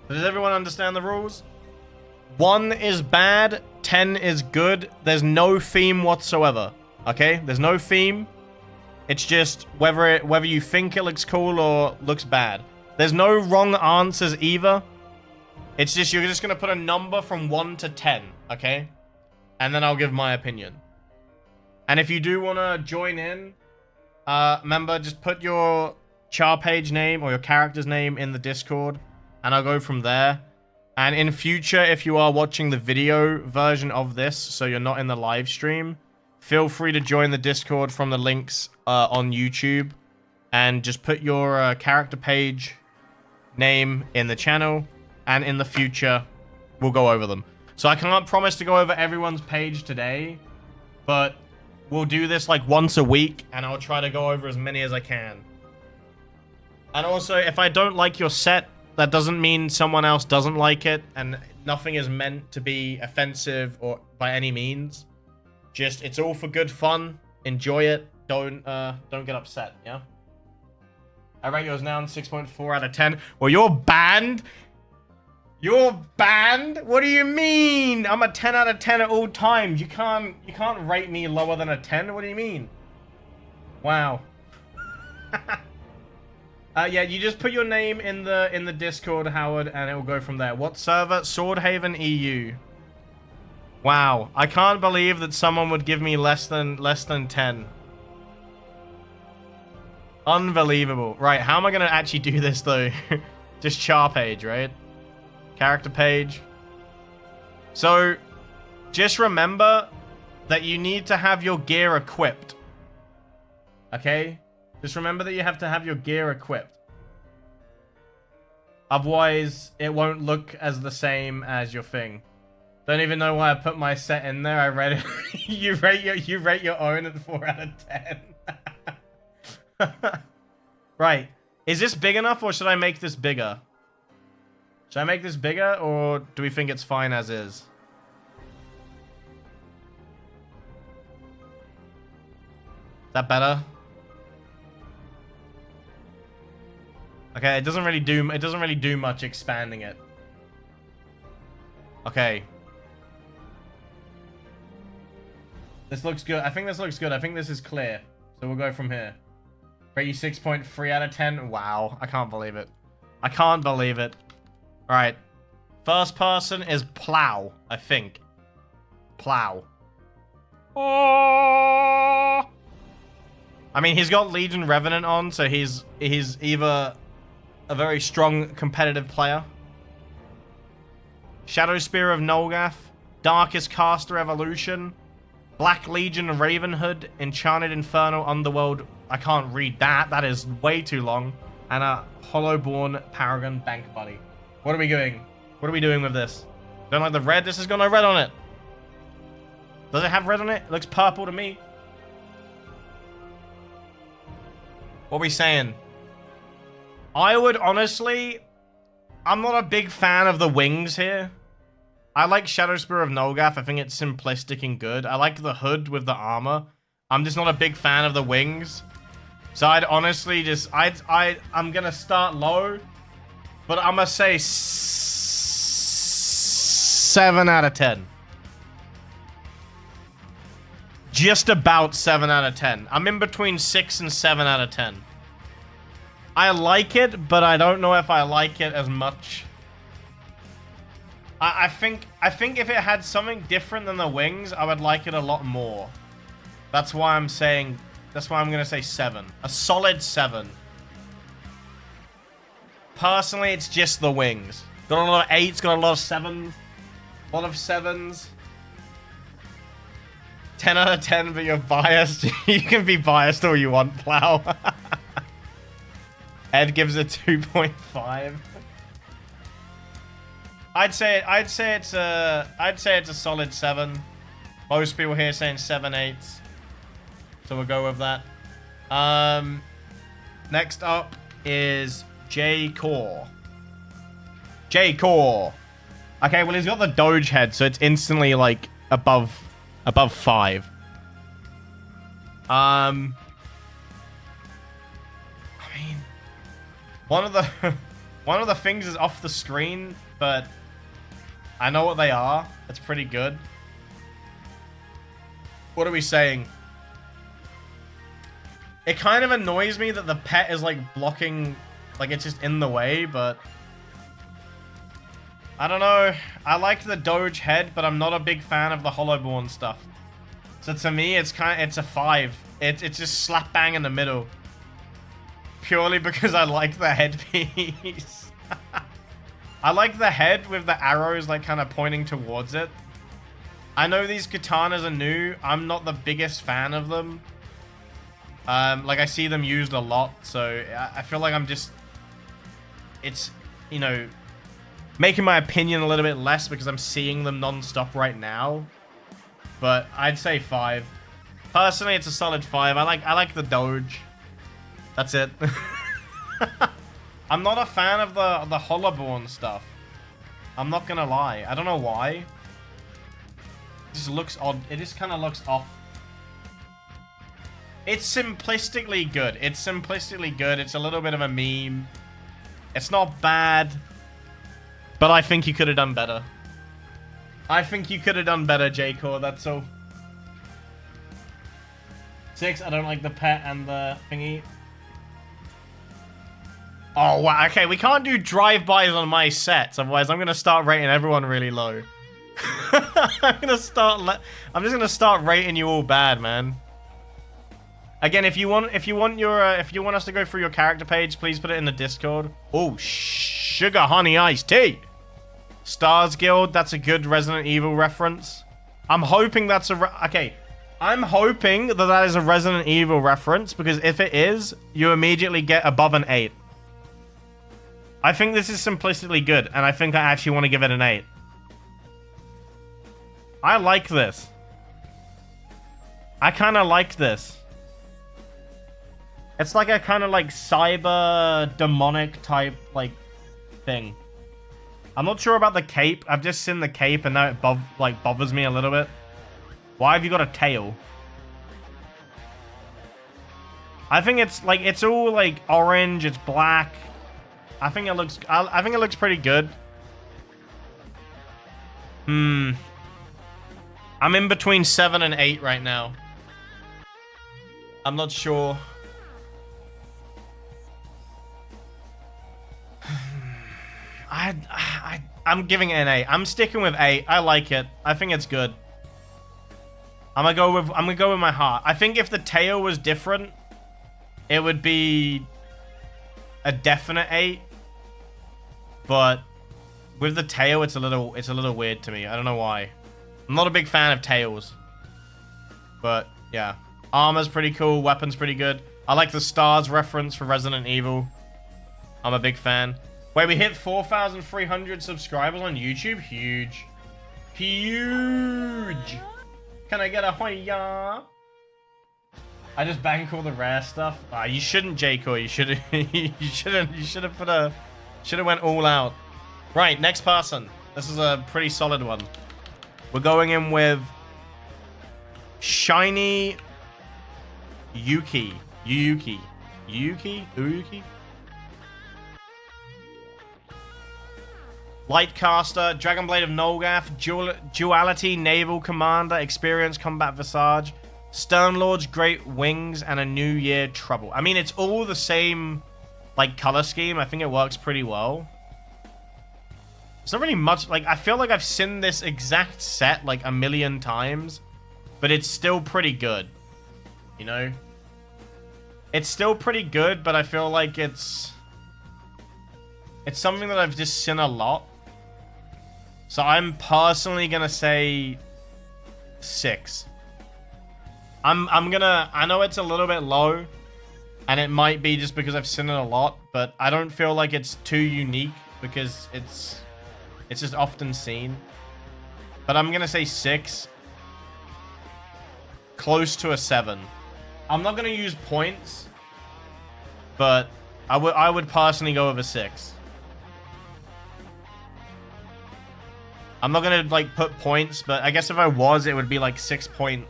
Does everyone understand the rules? 1 is bad, 10 is good. There's no theme whatsoever. Okay? There's no theme. It's just whether you think it looks cool or looks bad. There's no wrong answers either. It's just, you're just gonna put a number from 1 to 10, okay? And then I'll give my opinion. And if you do wanna join in, remember, just put your char page name or your character's name in the Discord, and I'll go from there. And in future, if you are watching the video version of this, so you're not in the live stream, feel free to join the Discord from the links on YouTube, and just put your character page name in the channel, and in the future, we'll go over them. So I can't promise to go over everyone's page today, but we'll do this like once a week, and I'll try to go over as many as I can. And also, if I don't like your set, that doesn't mean someone else doesn't like it, and nothing is meant to be offensive or by any means. Just, it's all for good fun. Enjoy it. Don't get upset, yeah? I rate yours now on 6.4 out of 10. Well, you're banned. You're banned? What do you mean? I'm a 10 out of 10 at all times. You can't rate me lower than a 10. What do you mean? Wow. Yeah, you just put your name in the Discord, Howard, and it will go from there. What server? Swordhaven EU. Wow, I can't believe that someone would give me less than 10. Unbelievable. Right, how am I gonna actually do this though? Just char page, right? Character page. So, just remember that you need to have your gear equipped. Okay? Just remember that you have to have your gear equipped. Otherwise, it won't look as the same as your thing. Don't even know why I put my set in there. I read it. you rate your own at 4 out of 10. Right. Is this big enough, or should I make this bigger? Should I make this bigger, or do we think it's fine as is? Is that better? Okay, it doesn't really do much expanding it. Okay. This looks good. I think this looks good. I think this is clear. So we'll go from here. Rate you 6.3 out of 10. Wow. I can't believe it. I can't believe it. Alright. First person is Plow, I think. Plow. Oh! I mean, he's got Legion Revenant on, so he's either a very strong competitive player. Shadow Spear of Nolgath. Darkest Caster Evolution. Black Legion Ravenhood. Enchanted Infernal Underworld. I can't read that. That is way too long. And a Hollowborn Paragon Bank Buddy. What are we doing? What are we doing with this? Don't like the red? This has got no red on it. Does it have red on it? It looks purple to me. What are we saying? I would honestly... I'm not a big fan of the wings here. I like Shadow Spear of Nolgath. I think it's simplistic and good. I like the hood with the armor. I'm just not a big fan of the wings. So I'd honestly just... I'm gonna start low. But I'm gonna say 7 out of 10. Just about 7 out of 10. I'm in between 6 and 7 out of 10. I like it, but I don't know if I like it as much. I think if it had something different than the wings, I would like it a lot more. That's why I'm saying... That's why I'm gonna say 7. A solid 7. Personally, it's just the wings. Got a lot of 8s, got a lot of 7s. A lot of 7s. 10 out of 10, but you're biased. You can be biased all you want, Plow. Ed gives it 2.5. I'd say it's a solid 7. Most people here saying 7/8. So we'll go with that. Next up is Jcore. Jcore. Okay, well he's got the Doge head, so it's instantly like above 5. I mean, one of the One of the things is off the screen, but I know what they are. It's pretty good. What are we saying? It kind of annoys me that the pet is like blocking, like it's just in the way, but I don't know. I like the Doge head, but I'm not a big fan of the Hollowborn stuff. So to me, it's a 5. It's just slap bang in the middle. Purely because I like the headpiece. I like the head with the arrows like kind of pointing towards it. I know these katanas are new. I'm not the biggest fan of them. Like I see them used a lot, so I feel like I'm just, it's, you know, making my opinion a little bit less because I'm seeing them non-stop right now. But I'd say 5. Personally, it's a solid 5. I like the Doge. That's it. I'm not a fan of the Hollowborn stuff. I'm not gonna lie. I don't know why. It just looks odd. It just kind of looks off. It's simplistically good. It's simplistically good. It's a little bit of a meme. It's not bad. But I think you could have done better. I think you could have done better, Jcore. That's all. 6, I don't like the pet and the thingy. Oh, wow. Okay, we can't do drive-bys on my sets. Otherwise, I'm going to start rating everyone really low. I'm just going to start rating you all bad, man. Again, if you want us to go through your character page, please put it in the Discord. Oh, sugar honey iced tea. Stars Guild, that's a good Resident Evil reference. I'm hoping that's I'm hoping that is a Resident Evil reference, because if it is, you immediately get above an 8. I think this is simplistically good, and I think I actually want to give it an 8. I like this. I kind of like this. It's like a kind of like cyber demonic type like thing. I'm not sure about the cape. I've just seen the cape and now it bothers me a little bit. Why have you got a tail? I think it's like it's all like orange, it's black. I think it looks pretty good. I'm in between 7 and 8 right now. I'm not sure. I'm giving it an 8. I'm sticking with 8. I like it. I think it's good. I'm gonna go with my heart. I think if the tail was different, it would be a definite 8. But with the tail, it's a little weird to me. I don't know why. I'm not a big fan of tails. But yeah, armor's pretty cool. Weapon's pretty good. I like the stars reference for Resident Evil. I'm a big fan. Wait, we hit 4,300 subscribers on YouTube? Huge. Huge! Can I get a hoya? I just bank all the rare stuff. You shouldn't, Jcore. You shouldn't. You should have went all out. Right, next person. This is a pretty solid one. We're going in with Shiny Yuki. Yuki. Lightcaster, Dragonblade of Nolgath, Duality, Naval Commander, Experience, Combat Visage, Sternlord's Great Wings, and a New Year Trouble. I mean, it's all the same, like, color scheme. I think it works pretty well. It's not really much, like, I feel like I've seen this exact set, like, a million times, but it's still pretty good, you know? It's still pretty good, but I feel like it's something that I've just seen a lot. So I'm personally gonna say 6. I know it's a little bit low, and it might be just because I've seen it a lot, but I don't feel like it's too unique because it's just often seen. But I'm gonna say 6. Close to a 7. I'm not gonna use points, but I would personally go with a 6. I'm not gonna like put points, but I guess if I was, it would be like 6.8.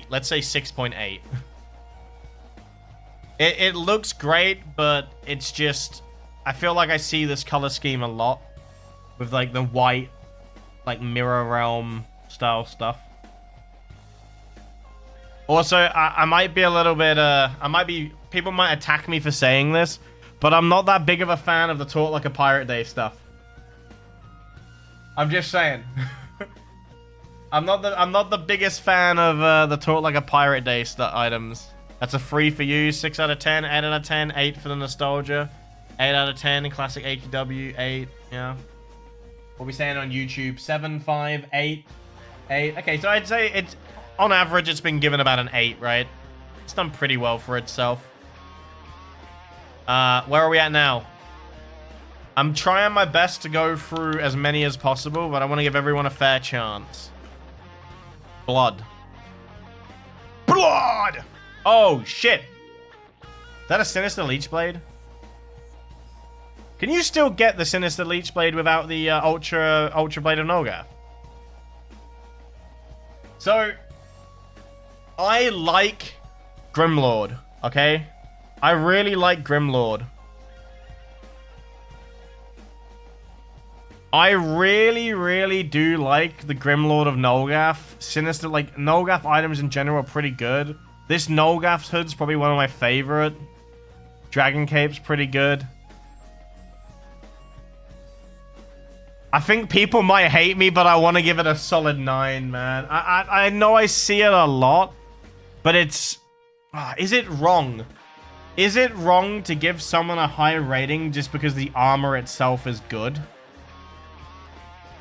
Let's say 6.8. It looks great, but it's just I feel like I see this color scheme a lot with like the white, like mirror realm style stuff. Also, I might be a little bit, people might attack me for saying this, but I'm not that big of a fan of the Talk Like a Pirate Day stuff. I'm just saying. I'm not the biggest fan of the Talk Like a Pirate Day items. That's a 3 for you, 6 out of 10, 8 out of 10, 8 for the nostalgia, 8 out of 10 in classic AQW, 8, yeah. What are we saying on YouTube? 7, 5, 8, 8. Okay, so I'd say it's, on average, it's been given about an 8, right? It's done pretty well for itself. Where are we at now? I'm trying my best to go through as many as possible, but I want to give everyone a fair chance. Blood. Blood! Oh, shit. Is that a Sinister Leech Blade? Can you still get the Sinister Leech Blade without the Ultra Blade of Nolgath? So, I like Grimlord, okay? I really like Grimlord. I really, really do like the Grimlord of Nolgath. Sinister, like, Nolgath items in general are pretty good. This Nolgath's hood's probably one of my favorite. Dragon Cape's pretty good. I think people might hate me, but I want to give it a solid 9, man. I know I see it a lot, but it's... is it wrong? Is it wrong to give someone a high rating just because the armor itself is good?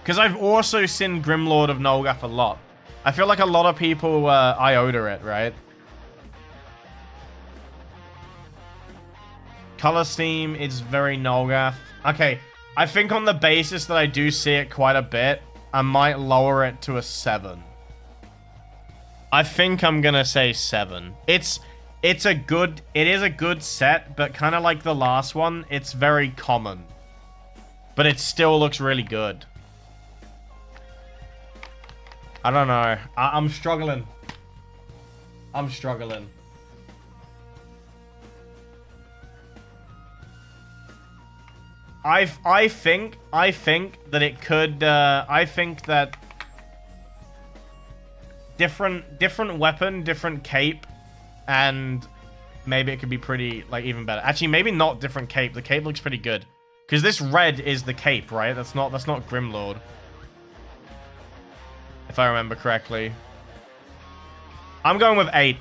Because I've also seen Grimlord of Nolgath a lot. I feel like a lot of people iota it, right? Color scheme is very Nolgath. Okay, I think on the basis that I do see it quite a bit, I might lower it to a 7. I think I'm gonna say 7. It is a good set, but kind of like the last one, it's very common. But it still looks really good. I don't know. I'm struggling. I'm struggling. I think that it could. I think that different weapon, different cape, and maybe it could be pretty like even better. Actually, maybe not different cape. The cape looks pretty good because this red is the cape, right? That's not Grimlord. If I remember correctly. I'm going with 8.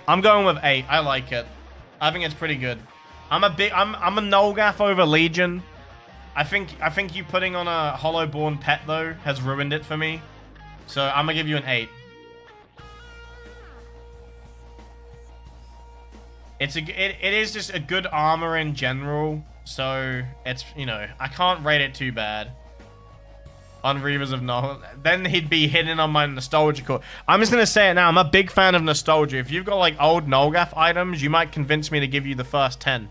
I'm going with 8. I like it. I think it's pretty good. I'm a Nolgath over Legion. I think you putting on a Hollowborn pet though has ruined it for me. So I'm gonna give you an 8. It is just a good armor in general. So it's, you know, I can't rate it too bad. On Reavers of Nol, then he'd be hitting on my nostalgia core. I'm just gonna say it now. I'm a big fan of nostalgia. If you've got like old Nolgath items, you might convince me to give you the first 10.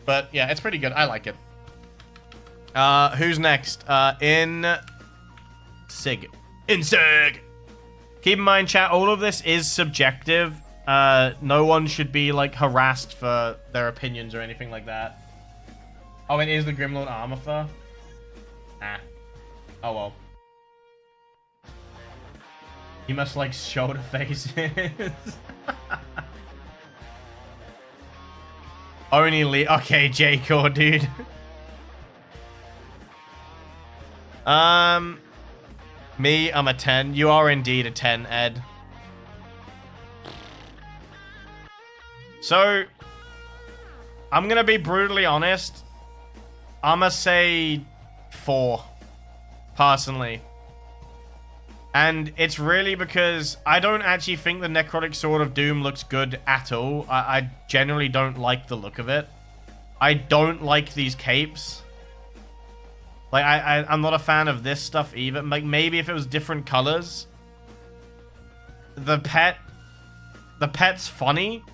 But yeah, it's pretty good. I like it. Who's next? Insig. Keep in mind, chat. All of this is subjective. No one should be like harassed for their opinions or anything like that. Oh, it is the Grimlord armor fur. Ah. Oh well. He must like shoulder faces. Only okay, Jcore, dude. Me, I'm a 10. You are indeed a 10, Ed. So, I'm gonna be brutally honest. I'm gonna say 4, personally. And it's really because I don't actually think the Necrotic Sword of Doom looks good at all. I generally don't like the look of it. I don't like these capes. Like, I'm not a fan of this stuff either. Like, maybe if it was different colors. The pet's funny.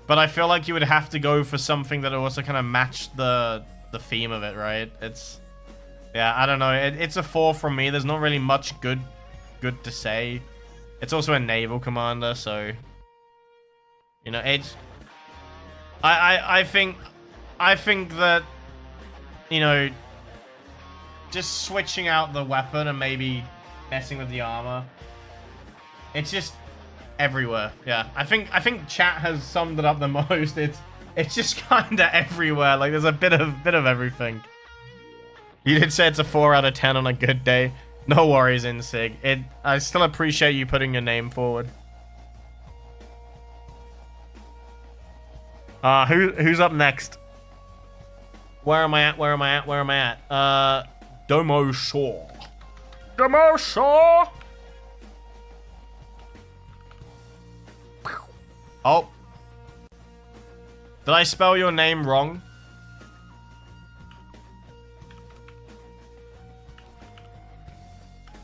But I feel like you would have to go for something that also kind of matched the theme of it, right? It's... Yeah, I don't know. It's a 4 from me. There's not really much good to say. It's also a naval commander, so... You know, it's... I think... I think that, you know, just switching out the weapon and maybe messing with the armor. It's just everywhere. Yeah, I think chat has summed it up the most. It's just kind of everywhere. Like there's a bit of everything. You did say it's a 4 out of 10 on a good day. No worries, Insig. I still appreciate you putting your name forward. Who's up next? Where am I at? Where am I at? Where am I at? Domo Shaw. Domo Shaw! Oh. Did I spell your name wrong?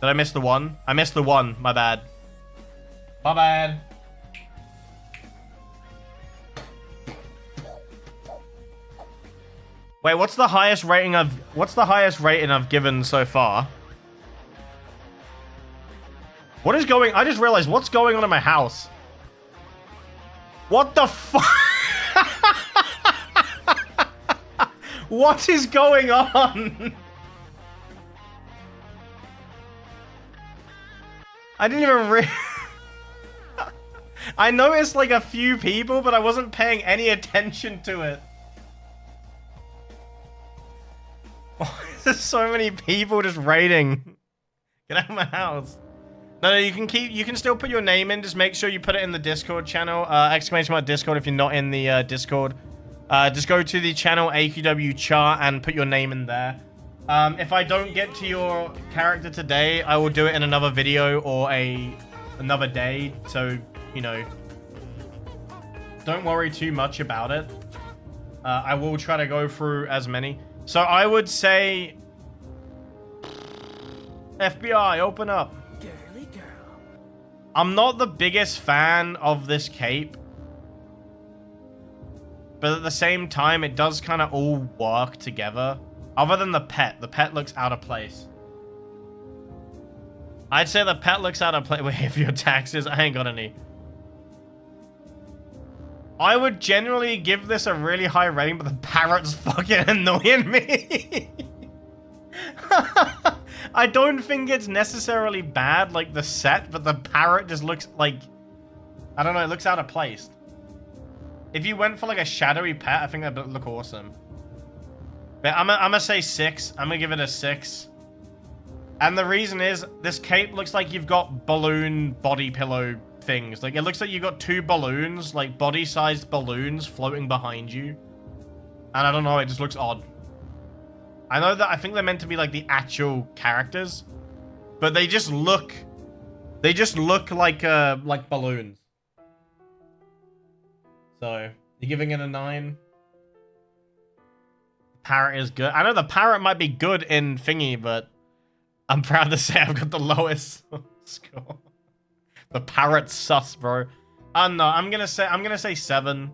Did I miss the one? I missed the one. My bad. My bad. Wait, what's the highest rating I've given so far? What is going? I just realized what's going on in my house. What the fuck? What is going on? I didn't even I noticed like a few people, but I wasn't paying any attention to it. There's so many people just raiding. Get out of my house. No, you can still put your name in. Just make sure you put it in the Discord channel. ! Discord if you're not in the Discord. Just go to the channel AQW chart and put your name in there. If I don't get to your character today, I will do it in another video or another day. So, you know, don't worry too much about it. I will try to go through as many. So I would say, FBI, open up. Girly girl. I'm not the biggest fan of this cape. But at the same time, it does kind of all work together. Other than the pet. The pet looks out of place. I'd say the pet looks out of place. Wait, if your taxes, I ain't got any. I would generally give this a really high rating, but the parrot's fucking annoying me. I don't think it's necessarily bad, like the set, but the parrot just looks like, I don't know, it looks out of place. If you went for like a shadowy pet, I think that would look awesome. But I'm gonna say 6. I'm gonna give it a 6. And the reason is, this cape looks like you've got balloon body pillow things. Like, it looks like you've got 2 balloons, like body-sized balloons floating behind you. And I don't know, it just looks odd. I know that I think they're meant to be like the actual characters, but they just look like balloons. So, you're giving it a 9? The parrot is good. I know the parrot might be good in thingy, but I'm proud to say I've got the lowest score. The parrot's sus, bro. No, I'm gonna say 7.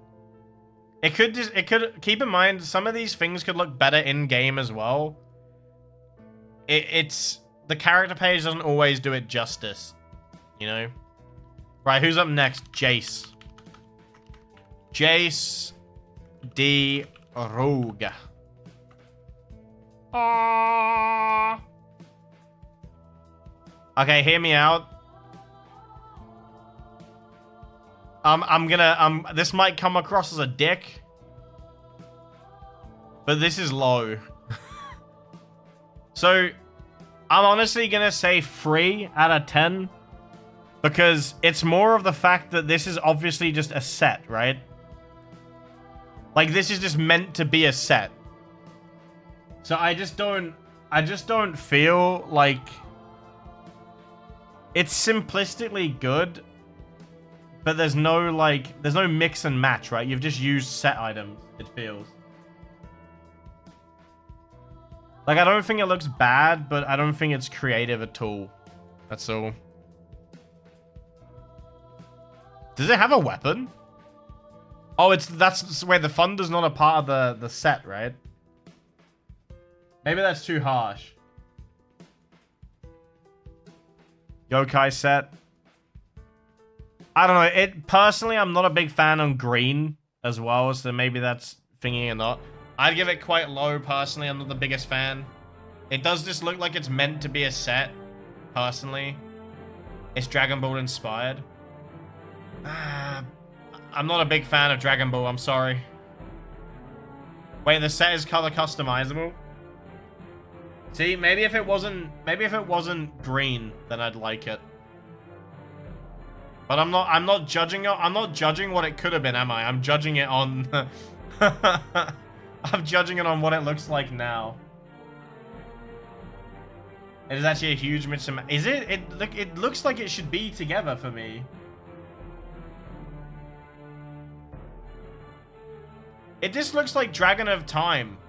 It could keep in mind some of these things could look better in game as well. It's the character page doesn't always do it justice, you know. Right, who's up next? Jace. Jace D Rogue. Okay, hear me out. I'm gonna, this might come across as a dick, but this is low. So, I'm honestly gonna say 3 out of 10, because it's more of the fact that this is obviously just a set, right? Like, this is just meant to be a set. So I just don't feel like it's simplistically good. But there's no mix and match, right? You've just used set items, it feels. Like, I don't think it looks bad, but I don't think it's creative at all. That's all. Does it have a weapon? Oh, that's where the thunder's not a part of the set, right? Maybe that's too harsh. Yokai set. I don't know. Personally, I'm not a big fan on green as well, so maybe that's thingy or not. I'd give it quite low, personally. I'm not the biggest fan. It does just look like it's meant to be a set, personally. It's Dragon Ball inspired. I'm not a big fan of Dragon Ball, I'm sorry. Wait, the set is color customizable? See, maybe if it wasn't green, then I'd like it. But I'm not judging what it could have been, am I? I'm judging it on I'm judging it on what it looks like now. It is actually a huge mismatch. Is it? It looks like it should be together for me. It just looks like Dragon of Time.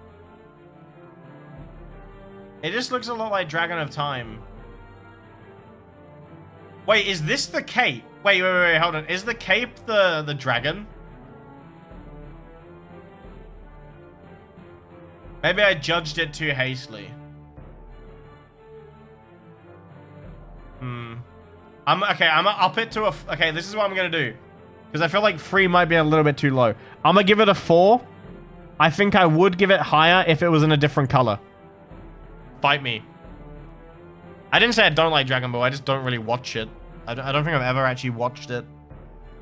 It just looks a lot like Dragon of Time. Wait, is this the cape? Wait, hold on. Is the cape the dragon? Maybe I judged it too hastily. I'm gonna up it to a... Okay, this is what I'm gonna do. Because I feel like 3 might be a little bit too low. I'm gonna give it a 4. I think I would give it higher if it was in a different color. Fight me. I didn't say I don't like Dragon Ball. I just don't really watch it. I don't think I've ever actually watched it.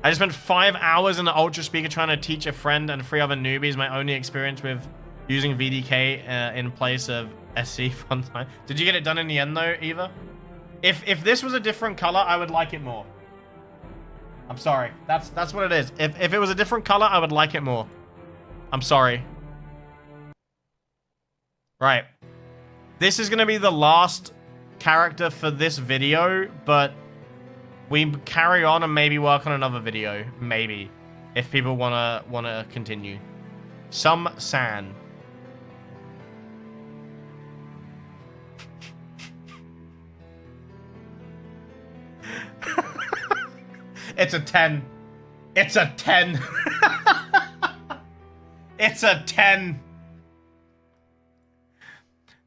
I just spent 5 hours in the Ultra Speaker trying to teach a friend and 3 other newbies my only experience with using VDK in place of SC fun time. Did you get it done in the end though, Eva? If this was a different color, I would like it more. I'm sorry. That's what it is. If it was a different color, I would like it more. I'm sorry. Right. This is going to be the last character for this video, but we carry on and maybe work on another video. Maybe. If people wanna continue. Some San. It's a 10. It's a 10. It's a 10.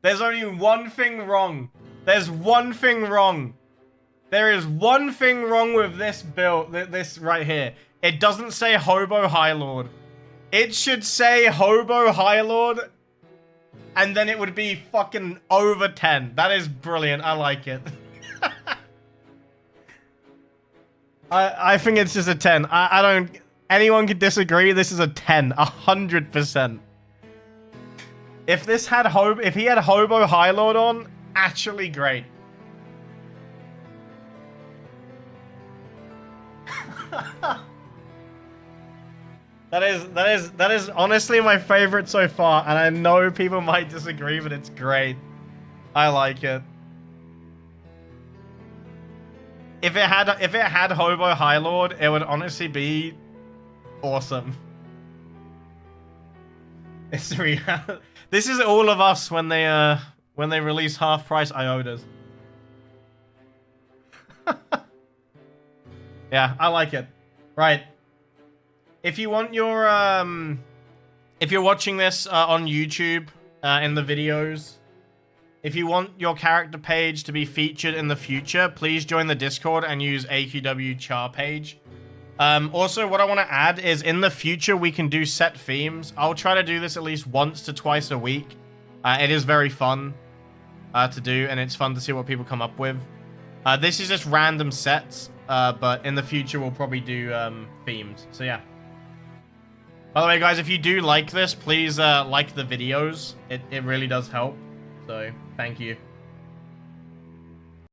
There's only one thing wrong. There's one thing wrong. There is one thing wrong with this build, this right here. It doesn't say Hobo High Lord. It should say Hobo High Lord, and then it would be fucking over 10. That is brilliant. I like it. I think it's just a 10. I don't... Anyone could disagree. This is a 10. 100%. If this had if he had Hobo High Lord on, actually great. That is honestly my favorite so far, and I know people might disagree, but it's great. I like it. If it had Hobo High Lord, it would honestly be awesome. It's real. This is all of us when they release half price IOTAs. Yeah, I like it. Right. If you want your if you're watching this on YouTube in the videos, if you want your character page to be featured in the future, please join the Discord and use AQW char page. Also, what I want to add is in the future, we can do set themes. I'll try to do this at least once to twice a week. It is very fun to do, and it's fun to see what people come up with. This is just random sets, but in the future, we'll probably do themes. So, yeah. By the way, guys, if you do like this, please like the videos. It really does help. So, thank you.